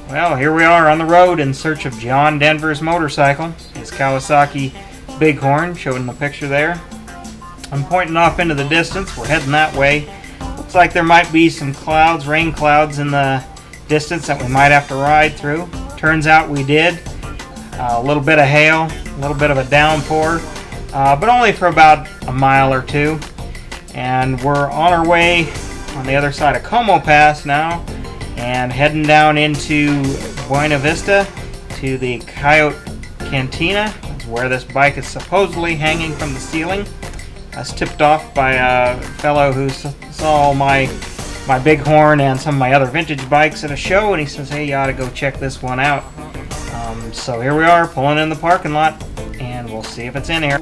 Well, here we are on the road in search of John Denver's motorcycle, his Kawasaki Big Horn, shown in the picture there. I'm pointing off into the distance. We're heading that way. Looks like there might be some clouds, rain clouds in the distance that we might have to ride through. Turns out we did. A little bit of hail, a little bit of a downpour, but only for about a mile or two. And we're on our way on the other side of Como Pass now, and heading down into Buena Vista to the Coyote Cantina, where this bike is supposedly hanging from the ceiling. I was tipped off by a fellow who saw my Big Horn and some of my other vintage bikes at a show, and he says, hey, you ought to go check this one out. So here we are, pulling in the parking lot, and we'll see if it's in here.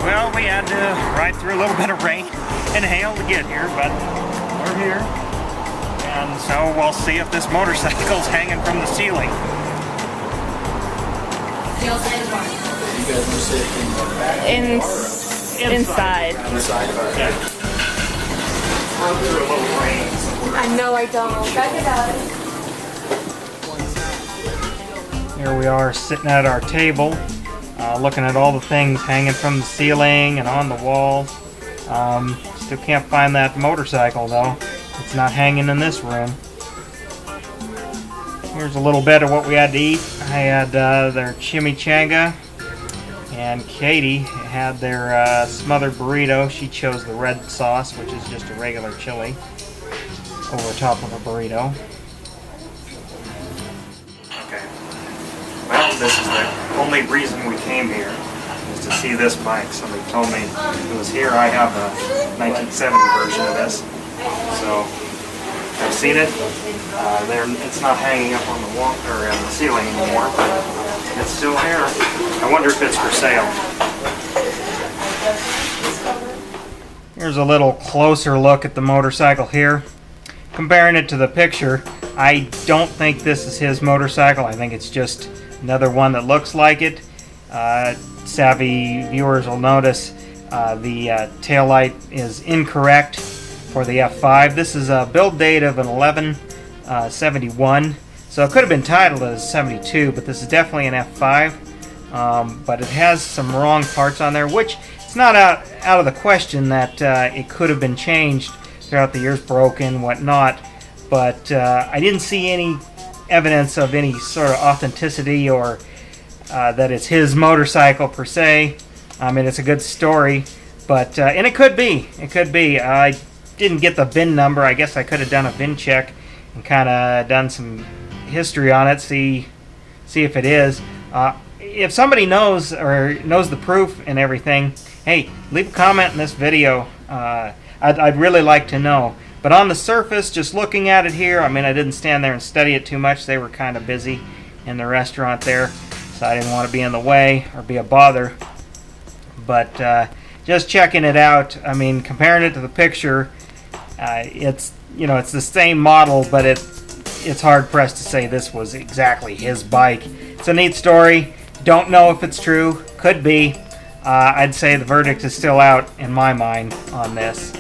Well, we had to ride through a little bit of rain and hail to get here, but we're here. And so we'll see if this motorcycle's hanging from the ceiling. You guys are sitting Inside. Yeah. I know I don't. Here we are sitting at our table, looking at all the things hanging from the ceiling and on the walls. Still can't find that motorcycle though. It's not hanging in this room. Here's a little bit of what we had to eat. I had their chimichanga, and Katie had their smothered burrito. She chose the red sauce, which is just a regular chili, over top of a burrito. Okay. Well, this is the only reason we came here, is to see this bike. Somebody told me it was here. I have a 1970 version of this, so I've seen it. It's not hanging up on the wall or on the ceiling anymore, but it's still here. I wonder if it's for sale. Here's a little closer look at the motorcycle here. Comparing it to the picture, I don't think this is his motorcycle. I think it's just another one that looks like it. Savvy viewers will notice the taillight is incorrect for the F5. This is a build date of an 11/71, so it could have been titled as 72, but this is definitely an F5. But it has some wrong parts on there, which it's not out of the question that it could have been changed throughout the years, broken, whatnot. But I didn't see any evidence of any sort of authenticity or that it's his motorcycle per se. I mean, it's a good story, but and it could be. It could be. I didn't get the VIN number. I guess I could have done a VIN check and kind of done some history on it, see if it is. If somebody knows the proof and everything, hey, leave a comment in this video. I'd really like to know. But on the surface, just looking at it here, I mean, I didn't stand there and study it too much. They were kind of busy in the restaurant there, so I didn't want to be in the way or be a bother. But just checking it out, I mean, comparing it to the picture, it's the same model, but it's hard pressed to say this was exactly his bike. It's a neat story. Don't know if it's true. Could be. I'd say the verdict is still out in my mind on this.